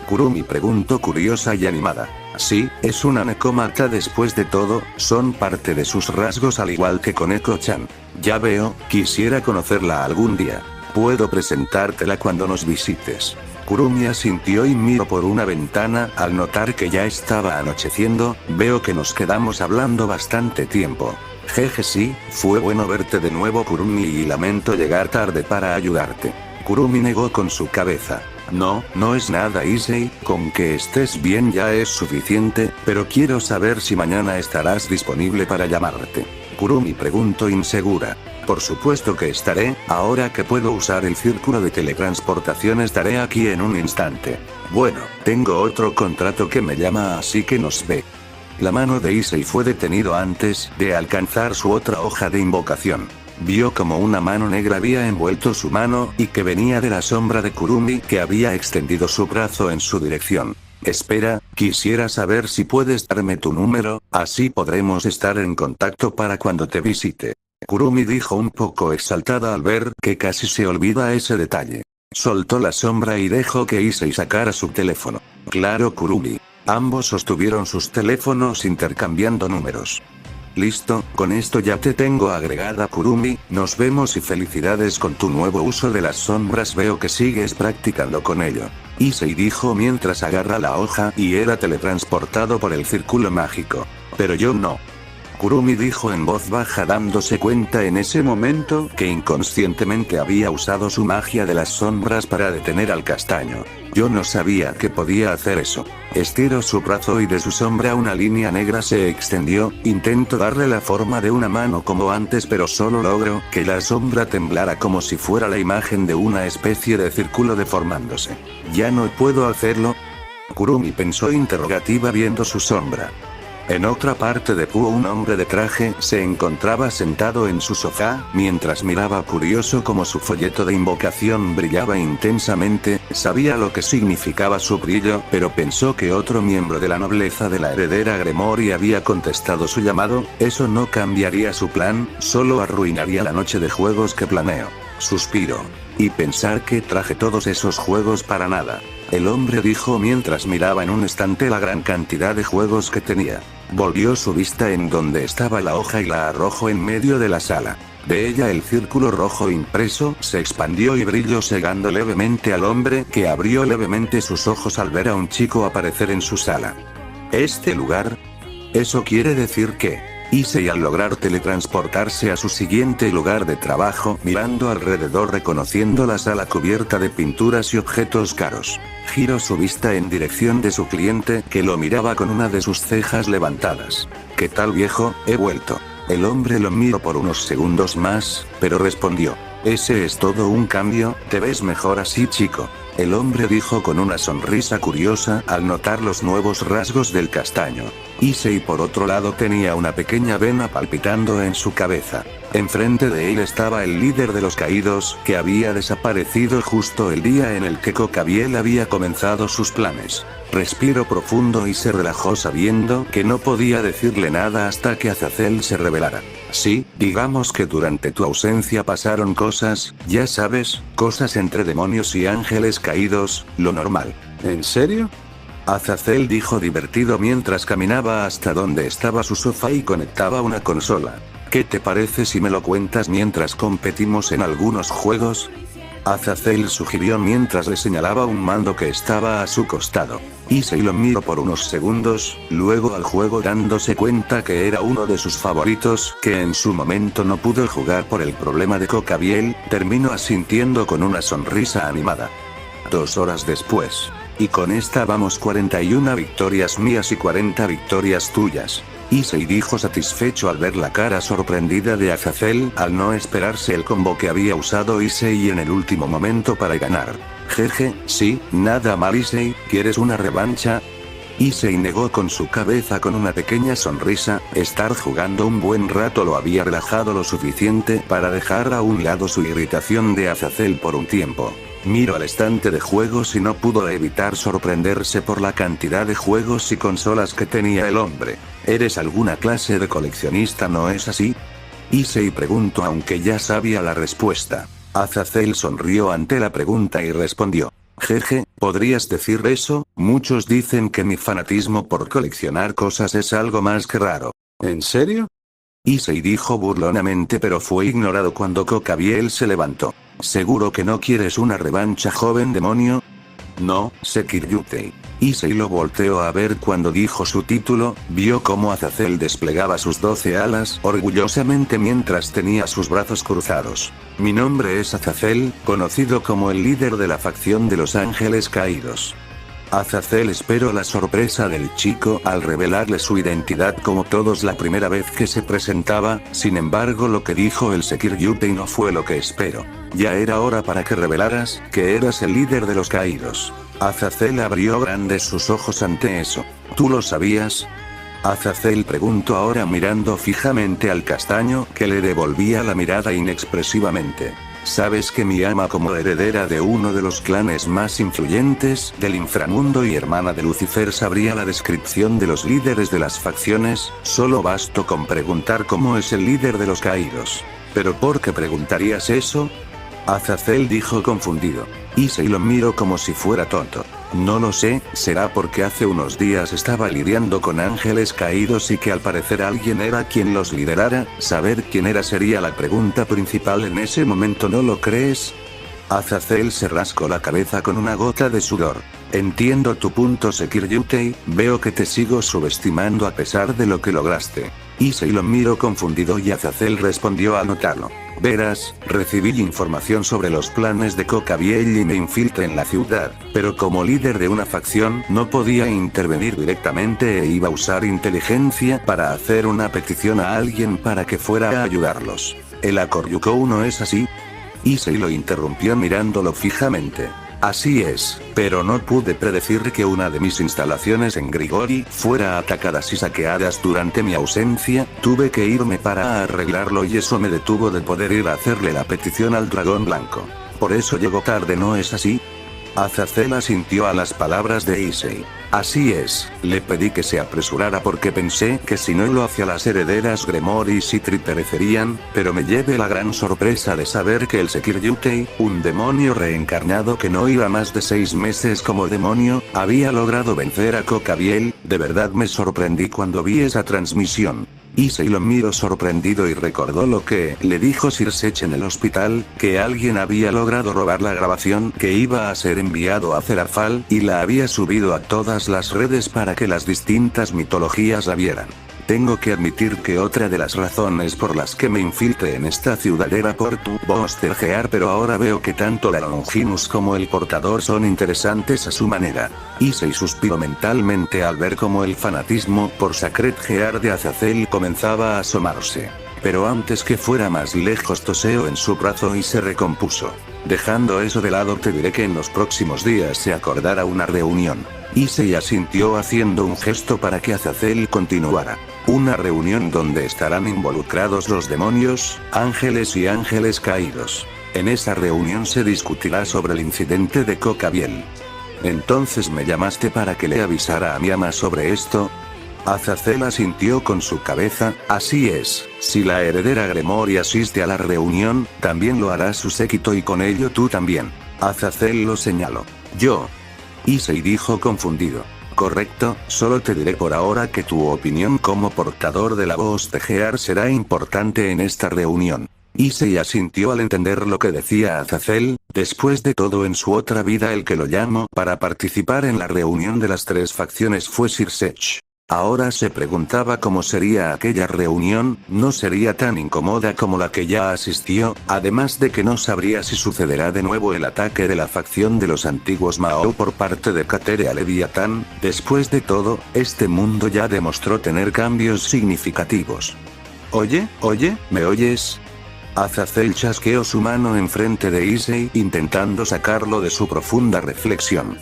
Kurumi preguntó curiosa y animada. Sí, es una Nekomata después de todo, son parte de sus rasgos al igual que Koneko-chan. Ya veo, quisiera conocerla algún día. Puedo presentártela cuando nos visites. Kurumi asintió y miró por una ventana, al notar que ya estaba anocheciendo, veo que nos quedamos hablando bastante tiempo. Jeje sí, fue bueno verte de nuevo Kurumi y lamento llegar tarde para ayudarte. Kurumi negó con su cabeza. No, no es nada Issei, con que estés bien ya es suficiente, pero quiero saber si mañana estarás disponible para llamarte. Kurumi preguntó insegura. Por supuesto que estaré, ahora que puedo usar el círculo de teletransportación estaré aquí en un instante. Bueno, tengo otro contrato que me llama así que nos ve. La mano de Issei fue detenido antes de alcanzar su otra hoja de invocación. Vio como una mano negra había envuelto su mano y que venía de la sombra de Kurumi que había extendido su brazo en su dirección. Espera, quisiera saber si puedes darme tu número, así podremos estar en contacto para cuando te visite. Kurumi dijo un poco exaltada al ver que casi se olvida ese detalle. Soltó la sombra y dejó que Issei sacara su teléfono. Claro Kurumi. Ambos sostuvieron sus teléfonos intercambiando números. Listo, con esto ya te tengo agregada Kurumi, nos vemos y felicidades con tu nuevo uso de las sombras veo que sigues practicando con ello. Issei dijo mientras agarra la hoja y era teletransportado por el círculo mágico. Pero yo no. Kurumi dijo en voz baja dándose cuenta en ese momento que inconscientemente había usado su magia de las sombras para detener al castaño. Yo no sabía que podía hacer eso. Estiró su brazo y de su sombra una línea negra se extendió, intentó darle la forma de una mano como antes pero solo logró que la sombra temblara como si fuera la imagen de una especie de círculo deformándose. ¿Ya no puedo hacerlo? Kurumi pensó interrogativa viendo su sombra. En otra parte de Puo un hombre de traje se encontraba sentado en su sofá, mientras miraba curioso como su folleto de invocación brillaba intensamente, sabía lo que significaba su brillo, pero pensó que otro miembro de la nobleza de la heredera Gremory había contestado su llamado, eso no cambiaría su plan, solo arruinaría la noche de juegos que planeo. Suspiró. Y pensar que traje todos esos juegos para nada. El hombre dijo mientras miraba en un estante la gran cantidad de juegos que tenía. Volvió su vista en donde estaba la hoja y la arrojó en medio de la sala. De ella el círculo rojo impreso se expandió y brilló cegando levemente al hombre que abrió levemente sus ojos al ver a un chico aparecer en su sala. ¿Este lugar? Eso quiere decir que... Issei al lograr teletransportarse a su siguiente lugar de trabajo mirando alrededor reconociendo la sala cubierta de pinturas y objetos caros. Giró su vista en dirección de su cliente que lo miraba con una de sus cejas levantadas. ¿Qué tal viejo? He vuelto. El hombre lo miró por unos segundos más, pero respondió. Ese es todo un cambio, te ves mejor así chico. El hombre dijo con una sonrisa curiosa al notar los nuevos rasgos del castaño. Issei por otro lado tenía una pequeña vena palpitando en su cabeza. Enfrente de él estaba el líder de los caídos, que había desaparecido justo el día en el que Cocabiel había comenzado sus planes. Respiró profundo y se relajó sabiendo que no podía decirle nada hasta que Azazel se revelara. Sí, digamos que durante tu ausencia pasaron cosas, ya sabes, cosas entre demonios y ángeles caídos, lo normal. ¿En serio? Azazel dijo divertido mientras caminaba hasta donde estaba su sofá y conectaba una consola. ¿Qué te parece si me lo cuentas mientras competimos en algunos juegos? Azazel sugirió mientras le señalaba un mando que estaba a su costado. Issei lo miró por unos segundos, luego al juego dándose cuenta que era uno de sus favoritos, que en su momento no pudo jugar por el problema de Cocabiel, terminó asintiendo con una sonrisa animada. 2 horas después. Y con esta vamos 41 victorias mías y 40 victorias tuyas. Issei dijo satisfecho al ver la cara sorprendida de Azazel al no esperarse el combo que había usado Issei en el último momento para ganar. Jeje, sí, nada mal Issei, ¿quieres una revancha? Issei negó con su cabeza con una pequeña sonrisa, estar jugando un buen rato lo había relajado lo suficiente para dejar a un lado su irritación de Azazel por un tiempo. Miró al estante de juegos y no pudo evitar sorprenderse por la cantidad de juegos y consolas que tenía el hombre. ¿Eres alguna clase de coleccionista, no es así? Issei preguntó aunque ya sabía la respuesta. Azazel sonrió ante la pregunta y respondió. Jeje, ¿podrías decir eso? Muchos dicen que mi fanatismo por coleccionar cosas es algo más que raro. ¿En serio? Issei dijo burlonamente pero fue ignorado cuando Cocabiel se levantó. ¿Seguro que no quieres una revancha, joven demonio? No, Sekiryutei. Issei lo volteó a ver cuando dijo su título, vio cómo Azazel desplegaba sus 12 alas orgullosamente mientras tenía sus brazos cruzados. Mi nombre es Azazel, conocido como el líder de la facción de los Ángeles Caídos. Azazel esperó la sorpresa del chico al revelarle su identidad como todos la primera vez que se presentaba, sin embargo lo que dijo el Sekiryutei no fue lo que esperó. Ya era hora para que revelaras que eras el líder de los caídos. Azazel abrió grandes sus ojos ante eso. ¿Tú lo sabías? Azazel preguntó ahora mirando fijamente al castaño que le devolvía la mirada inexpresivamente. ¿Sabes que mi ama como heredera de uno de los clanes más influyentes del inframundo y hermana de Lucifer sabría la descripción de los líderes de las facciones? Solo bastó con preguntar cómo es el líder de los caídos. ¿Pero por qué preguntarías eso? Azazel dijo confundido. Issei lo miró como si fuera tonto. No lo sé, será porque hace unos días estaba lidiando con ángeles caídos y que al parecer alguien era quien los liderara. Saber quién era sería la pregunta principal en ese momento, ¿no lo crees? Azazel se rascó la cabeza con una gota de sudor. Entiendo tu punto, Sekiryutei, veo que te sigo subestimando a pesar de lo que lograste. Issei lo miró confundido y Azazel respondió a notarlo. Verás, recibí información sobre los planes de Cocabiel y me infiltré en la ciudad, pero como líder de una facción no podía intervenir directamente e iba a usar inteligencia para hacer una petición a alguien para que fuera a ayudarlos. ¿El Akoryukou no es así? Issei lo interrumpió mirándolo fijamente. Así es, pero no pude predecir que una de mis instalaciones en Grigori fuera atacadas y saqueadas durante mi ausencia, tuve que irme para arreglarlo y eso me detuvo de poder ir a hacerle la petición al dragón blanco. Por eso llegó tarde, ¿no es así? Azazel asintió a las palabras de Issei. Así es, le pedí que se apresurara porque pensé que si no lo hacía las herederas Gremor y Sitri perecerían, pero me llevé la gran sorpresa de saber que el Sekiryutei, un demonio reencarnado que no iba más de 6 meses como demonio, había logrado vencer a Cocabiel. De verdad me sorprendí cuando vi esa transmisión. Issei lo miró sorprendido y recordó lo que le dijo Sir Sech en el hospital, que alguien había logrado robar la grabación que iba a ser enviado a Zerafal y la había subido a todas las redes para que las distintas mitologías la vieran. Tengo que admitir que otra de las razones por las que me infiltré en esta ciudad era por tu postergear, pero ahora veo que tanto la Longinus como el Portador son interesantes a su manera. Issei suspiró mentalmente al ver cómo el fanatismo por Sacred Gear de Azazel comenzaba a asomarse. Pero antes que fuera más lejos toseó en su brazo y se recompuso. Dejando eso de lado, te diré que en los próximos días se acordará una reunión. Issei asintió haciendo un gesto para que Azazel continuara. Una reunión donde estarán involucrados los demonios, ángeles y ángeles caídos. En esa reunión se discutirá sobre el incidente de Cocabiel. Entonces me llamaste para que le avisara a mi ama sobre esto. Azazel asintió con su cabeza. Así es, si la heredera Gremori asiste a la reunión, también lo hará su séquito y con ello tú también. Azazel lo señaló. Yo. Issei dijo confundido. Correcto, solo te diré por ahora que tu opinión como portador de la voz de Gear será importante en esta reunión. Issei asintió al entender lo que decía Azazel. Después de todo, en su otra vida el que lo llamó para participar en la reunión de las tres facciones fue Sir Sech. Ahora se preguntaba cómo sería aquella reunión. No sería tan incómoda como la que ya asistió, además de que no sabría si sucederá de nuevo el ataque de la facción de los antiguos Mao por parte de Kateria Leviatán. Después de todo, este mundo ya demostró tener cambios significativos. Oye, ¿me oyes? Azazel chasqueó su mano enfrente de Issei intentando sacarlo de su profunda reflexión.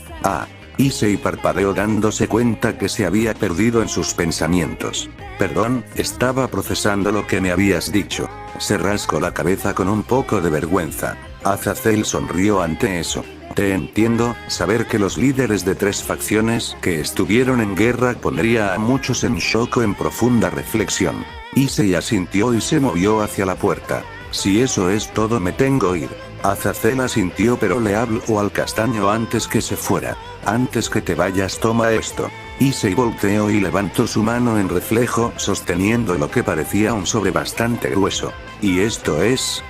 Issei parpadeó dándose cuenta que se había perdido en sus pensamientos. Perdón, estaba procesando lo que me habías dicho. Se rascó la cabeza con un poco de vergüenza. Azazel sonrió ante eso. Te entiendo, saber que los líderes de tres facciones que estuvieron en guerra pondría a muchos en shock o en profunda reflexión. Issei asintió y se movió hacia la puerta. Si eso es todo, me tengo que ir. Azazel asintió, pero le habló al castaño antes que se fuera. Antes que te vayas, toma esto. Issei volteó y levantó su mano en reflejo sosteniendo lo que parecía un sobre bastante grueso. ¿Y esto es?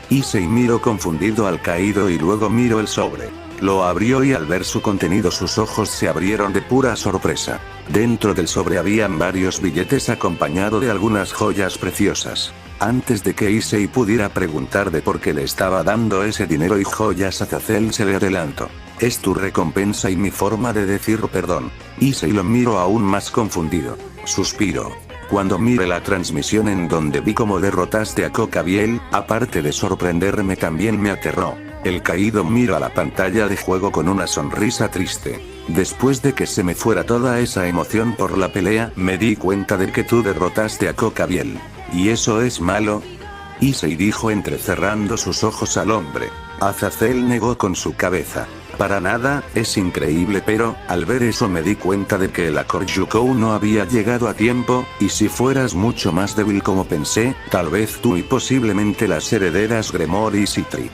Issei miró confundido al caído y luego miró el sobre. Lo abrió y al ver su contenido sus ojos se abrieron de pura sorpresa. Dentro del sobre habían varios billetes acompañado de algunas joyas preciosas. Antes de que Issei pudiera preguntar de por qué le estaba dando ese dinero y joyas, Azazel se le adelantó. Es tu recompensa y mi forma de decir perdón. Issei lo miró aún más confundido. Suspiró. Cuando miré la transmisión en donde vi cómo derrotaste a Cocabiel, aparte de sorprenderme también me aterró. El caído miró a la pantalla de juego con una sonrisa triste. Después de que se me fuera toda esa emoción por la pelea, me di cuenta de que tú derrotaste a Cocabiel. ¿Y eso es malo? Issei dijo entrecerrando sus ojos al hombre. Azazel negó con su cabeza. Para nada, es increíble, pero, al ver eso me di cuenta de que el Accord Yukou no había llegado a tiempo, y si fueras mucho más débil como pensé, tal vez tú y posiblemente las herederas Gremor y Citri.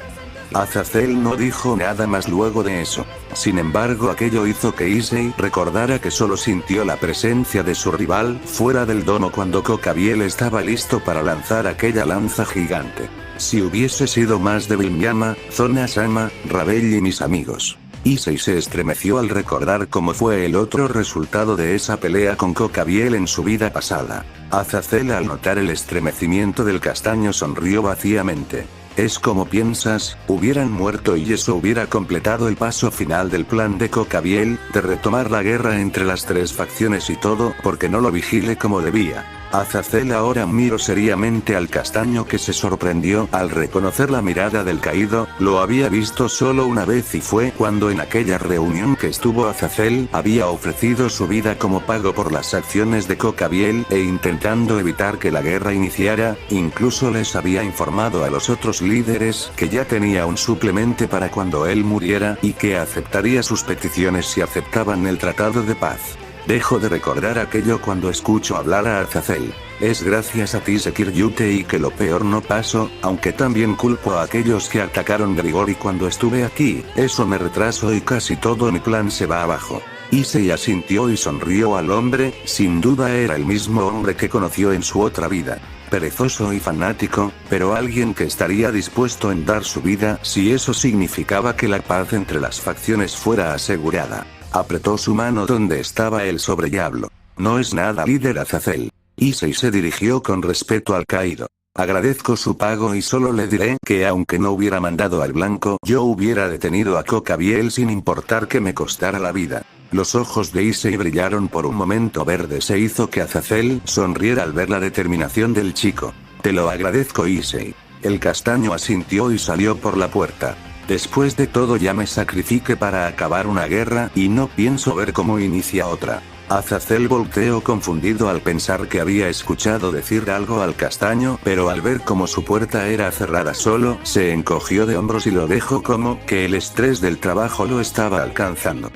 Azazel no dijo nada más luego de eso. Sin embargo, aquello hizo que Issei recordara que solo sintió la presencia de su rival fuera del domo cuando Cocabiel estaba listo para lanzar aquella lanza gigante. Si hubiese sido más débil Miyama, Zona-sama, Rabel y mis amigos. Issei se estremeció al recordar cómo fue el otro resultado de esa pelea con Cocabiel en su vida pasada. Azazel, al notar el estremecimiento del castaño, sonrió vacíamente. Es como piensas, hubieran muerto y eso hubiera completado el paso final del plan de Cocabiel, de retomar la guerra entre las tres facciones y todo porque no lo vigilé como debía. Azazel ahora miró seriamente al castaño, que se sorprendió al reconocer la mirada del caído. Lo había visto solo una vez y fue cuando en aquella reunión que estuvo Azazel había ofrecido su vida como pago por las acciones de Cocabiel e intentando evitar que la guerra iniciara. Incluso les había informado a los otros líderes que ya tenía un suplemento para cuando él muriera y que aceptaría sus peticiones si aceptaban el tratado de paz. Dejo de recordar aquello cuando escucho hablar a Azazel. Es gracias a ti, Sekiryu-te, y que lo peor no pasó, aunque también culpo a aquellos que atacaron Grigori cuando estuve aquí. Eso me retrasó y casi todo mi plan se va abajo. Issei asintió y sonrió al hombre. Sin duda era el mismo hombre que conoció en su otra vida. Perezoso y fanático, pero alguien que estaría dispuesto en dar su vida si eso significaba que la paz entre las facciones fuera asegurada. Apretó su mano donde estaba el sobre y habló. No es nada, líder Azazel. Issei se dirigió con respeto al caído. Agradezco su pago y solo le diré que aunque no hubiera mandado al blanco, yo hubiera detenido a Cocabiel sin importar que me costara la vida. Los ojos de Issei brillaron por un momento verdes e hizo que Azazel sonriera al ver la determinación del chico. Te lo agradezco, Issei. El castaño asintió y salió por la puerta. Después de todo ya me sacrifiqué para acabar una guerra y no pienso ver cómo inicia otra. Azazel volteó confundido al pensar que había escuchado decir algo al castaño, pero al ver cómo su puerta era cerrada solo, se encogió de hombros y lo dejó como que el estrés del trabajo lo estaba alcanzando.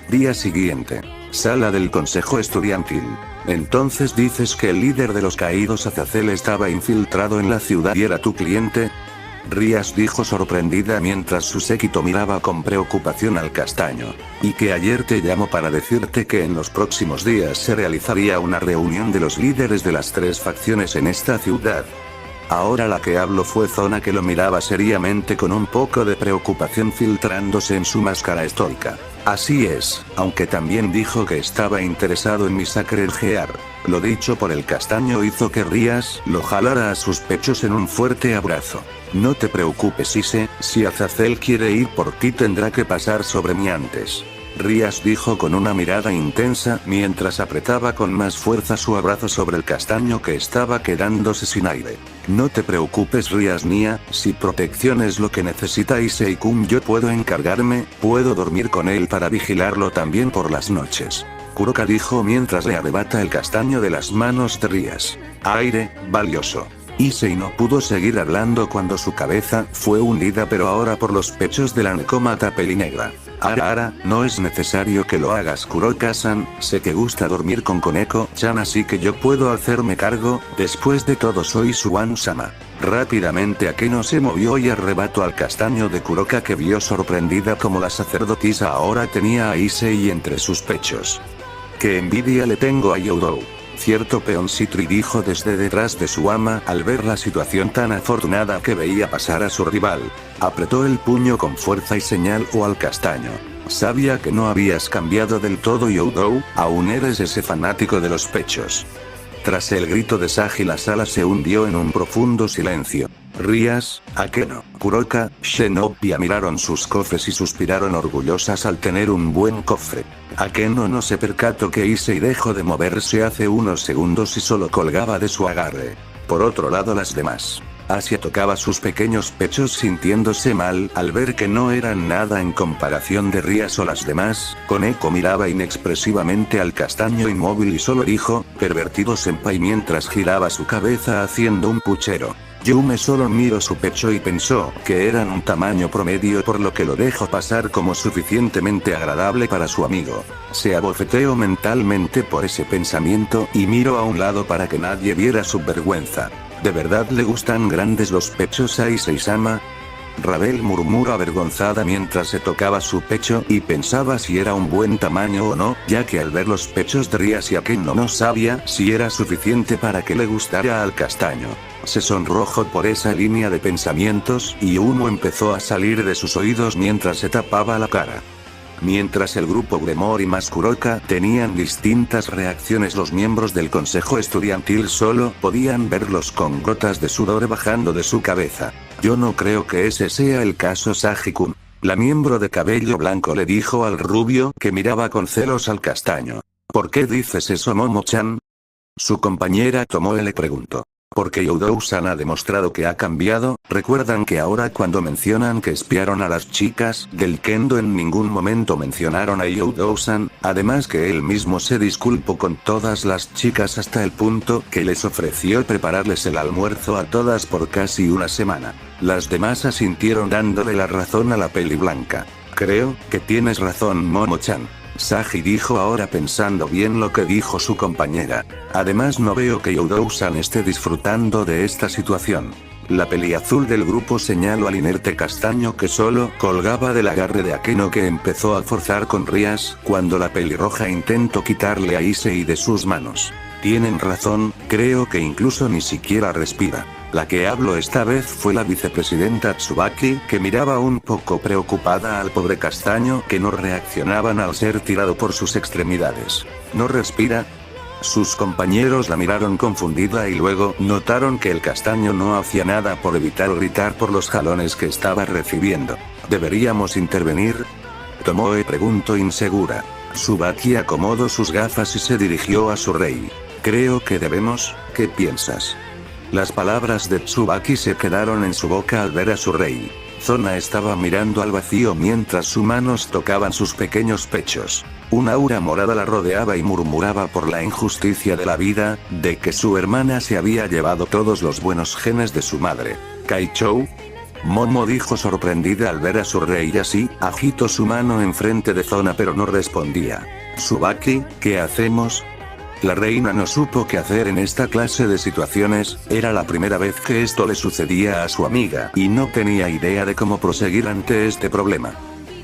Día siguiente. Sala del Consejo Estudiantil. Entonces dices que el líder de los caídos Azazel estaba infiltrado en la ciudad y era tu cliente. Rías dijo sorprendida mientras su séquito miraba con preocupación al castaño. Y que ayer te llamó para decirte que en los próximos días se realizaría una reunión de los líderes de las tres facciones en esta ciudad. Ahora la que habló fue Zona, que lo miraba seriamente con un poco de preocupación filtrándose en su máscara estoica. Así es, aunque también dijo que estaba interesado en mi Sacred Gear. Lo dicho por el castaño hizo que Rías lo jalara a sus pechos en un fuerte abrazo. No te preocupes, Ise, si Azazel quiere ir por ti tendrá que pasar sobre mí antes. Rías dijo con una mirada intensa mientras apretaba con más fuerza su abrazo sobre el castaño que estaba quedándose sin aire. No te preocupes, Rías Nia, si protección es lo que necesita Issei-kun, yo puedo encargarme, puedo dormir con él para vigilarlo también por las noches. Kuroka dijo mientras le arrebata el castaño de las manos de Rías. Aire, valioso. Issei no pudo seguir hablando cuando su cabeza fue hundida, pero ahora por los pechos de la necómata pelinegra. Ara, no es necesario que lo hagas, Kuroka-san, sé que gusta dormir con Koneko-chan, así que yo puedo hacerme cargo, después de todo soy Suan-sama. Rápidamente Akeno se movió y arrebató al castaño de Kuroka, que vio sorprendida como la sacerdotisa ahora tenía a Issei entre sus pechos. Qué envidia le tengo a Youdou. Cierto peón, Citri dijo desde detrás de su ama al ver la situación tan afortunada que veía pasar a su rival. Apretó el puño con fuerza y señaló al castaño. Sabía que no habías cambiado del todo, Youdou, aún eres ese fanático de los pechos. Tras el grito de Sagi, la sala se hundió en un profundo silencio. Rías, Akeno, Kuroka, Shenobia miraron sus cofres y suspiraron orgullosas al tener un buen cofre. Akeno no se percató que Issei dejó de moverse hace unos segundos y solo colgaba de su agarre. Por otro lado, las demás. Asia tocaba sus pequeños pechos sintiéndose mal al ver que no eran nada en comparación de Rías o las demás. Koneko miraba inexpresivamente al castaño inmóvil y solo dijo, pervertido senpai, mientras giraba su cabeza haciendo un puchero. Yume solo miró su pecho y pensó que eran un tamaño promedio, por lo que lo dejó pasar como suficientemente agradable para su amigo. Se abofeteó mentalmente por ese pensamiento y miró a un lado para que nadie viera su vergüenza. ¿De verdad le gustan grandes los pechos a Issei-sama? Rabel murmuró avergonzada mientras se tocaba su pecho y pensaba si era un buen tamaño o no, ya que al ver los pechos de Rías y Akeno no sabía si era suficiente para que le gustara al castaño. Se sonrojó por esa línea de pensamientos y humo empezó a salir de sus oídos mientras se tapaba la cara. Mientras el grupo Gremor y más Kuroka tenían distintas reacciones, los miembros del consejo estudiantil solo podían verlos con gotas de sudor bajando de su cabeza. Yo no creo que ese sea el caso, Sagi-kun. La miembro de cabello blanco le dijo al rubio, que miraba con celos al castaño. ¿Por qué dices eso, Momo-chan? Su compañera Tomoe le preguntó. Porque Youdou-san ha demostrado que ha cambiado. ¿Recuerdan que ahora cuando mencionan que espiaron a las chicas del kendo en ningún momento mencionaron a Youdou-san? Además que él mismo se disculpó con todas las chicas hasta el punto que les ofreció prepararles el almuerzo a todas por casi una semana. Las demás asintieron dándole la razón a la peli blanca. Creo que tienes razón, Momo-chan. Sagi dijo ahora pensando bien lo que dijo su compañera. Además no veo que Youdou-san esté disfrutando de esta situación. La peli azul del grupo señaló al inerte castaño que solo colgaba del agarre de Akeno, que empezó a forzar con Rías cuando la pelirroja intentó quitarle a Issei de sus manos. Tienen razón, creo que incluso ni siquiera respira. La que habló esta vez fue la vicepresidenta Tsubaki, que miraba un poco preocupada al pobre castaño, que no reaccionaban al ser tirado por sus extremidades. ¿No respira? Sus compañeros la miraron confundida y luego notaron que el castaño no hacía nada por evitar gritar por los jalones que estaba recibiendo. ¿Deberíamos intervenir? Tomoe preguntó insegura. Tsubaki acomodó sus gafas y se dirigió a su rey. Creo que debemos, ¿qué piensas? Las palabras de Tsubaki se quedaron en su boca al ver a su rey. Zona estaba mirando al vacío mientras sus manos tocaban sus pequeños pechos. Un aura morada la rodeaba y murmuraba por la injusticia de la vida, de que su hermana se había llevado todos los buenos genes de su madre. ¿Kaichou? Momo dijo sorprendida al ver a su rey y así, agitó su mano enfrente de Zona pero no respondía. Tsubaki, ¿qué hacemos? La reina no supo qué hacer en esta clase de situaciones, era la primera vez que esto le sucedía a su amiga y no tenía idea de cómo proseguir ante este problema.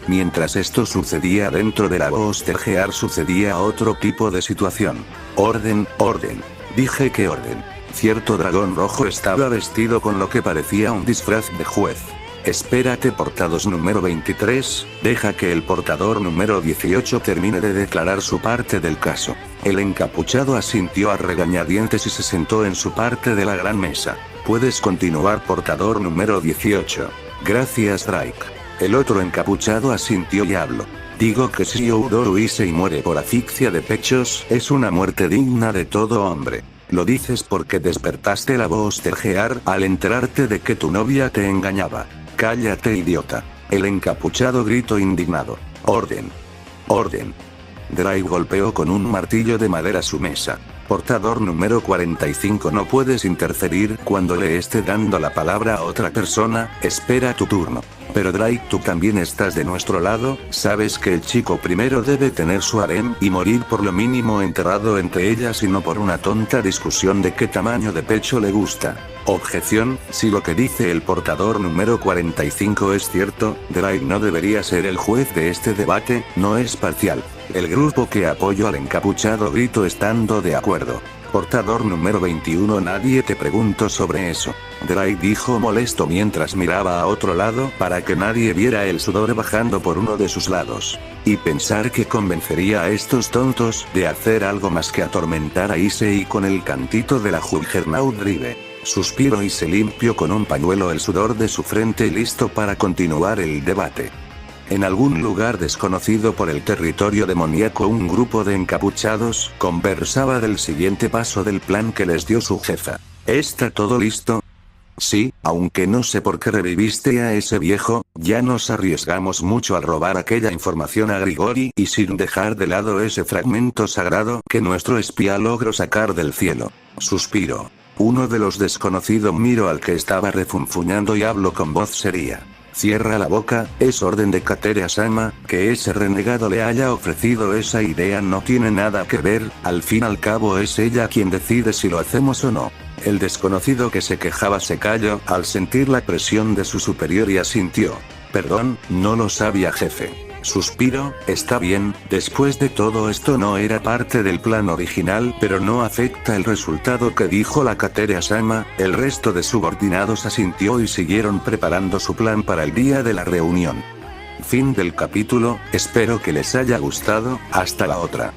Mientras esto sucedía dentro de la Booster Gear sucedía otro tipo de situación. Orden, orden. Dije que orden. Cierto dragón rojo estaba vestido con lo que parecía un disfraz de juez. Espérate, portados número 23, deja que el portador número 18 termine de declarar su parte del caso. El encapuchado asintió a regañadientes y se sentó en su parte de la gran mesa. Puedes continuar, portador número 18. Gracias, Drake. El otro encapuchado asintió y habló. Digo que si Youdou Issei muere por asfixia de pechos, es una muerte digna de todo hombre. Lo dices porque despertaste la voz de Gear al enterarte de que tu novia te engañaba. Cállate, idiota. El encapuchado gritó indignado. Orden. Orden. Drake golpeó con un martillo de madera su mesa. Portador número 45, no puedes interferir cuando le esté dando la palabra a otra persona, espera tu turno. Pero Drake, tú también estás de nuestro lado, sabes que el chico primero debe tener su harem y morir por lo mínimo enterrado entre ellas y no por una tonta discusión de qué tamaño de pecho le gusta. Objeción, si lo que dice el portador número 45 es cierto, Drake no debería ser el juez de este debate, no es parcial. El grupo que apoyó al encapuchado gritó estando de acuerdo. Portador número 21, nadie te preguntó sobre eso. Drake dijo molesto mientras miraba a otro lado para que nadie viera el sudor bajando por uno de sus lados. Y pensar que convencería a estos tontos de hacer algo más que atormentar a Issei con el cantito de la Juggernaut Drive. Suspiró y se limpió con un pañuelo el sudor de su frente listo para continuar el debate. En algún lugar desconocido por el territorio demoníaco, un grupo de encapuchados conversaba del siguiente paso del plan que les dio su jefa. ¿Está todo listo? Sí, aunque no sé por qué reviviste a ese viejo, ya nos arriesgamos mucho al robar aquella información a Grigori y sin dejar de lado ese fragmento sagrado que nuestro espía logró sacar del cielo. Suspiró. Uno de los desconocidos miró al que estaba refunfuñando y habló con voz seria. Cierra la boca, es orden de Kateria-sama, que ese renegado le haya ofrecido esa idea no tiene nada que ver, al fin y al cabo es ella quien decide si lo hacemos o no. El desconocido que se quejaba se calló al sentir la presión de su superior y asintió. Perdón, no lo sabía, jefe. Suspiro, está bien, después de todo esto no era parte del plan original, pero no afecta el resultado que dijo la Kateria-sama. El resto de subordinados asintió y siguieron preparando su plan para el día de la reunión. Fin del capítulo, espero que les haya gustado, hasta la otra.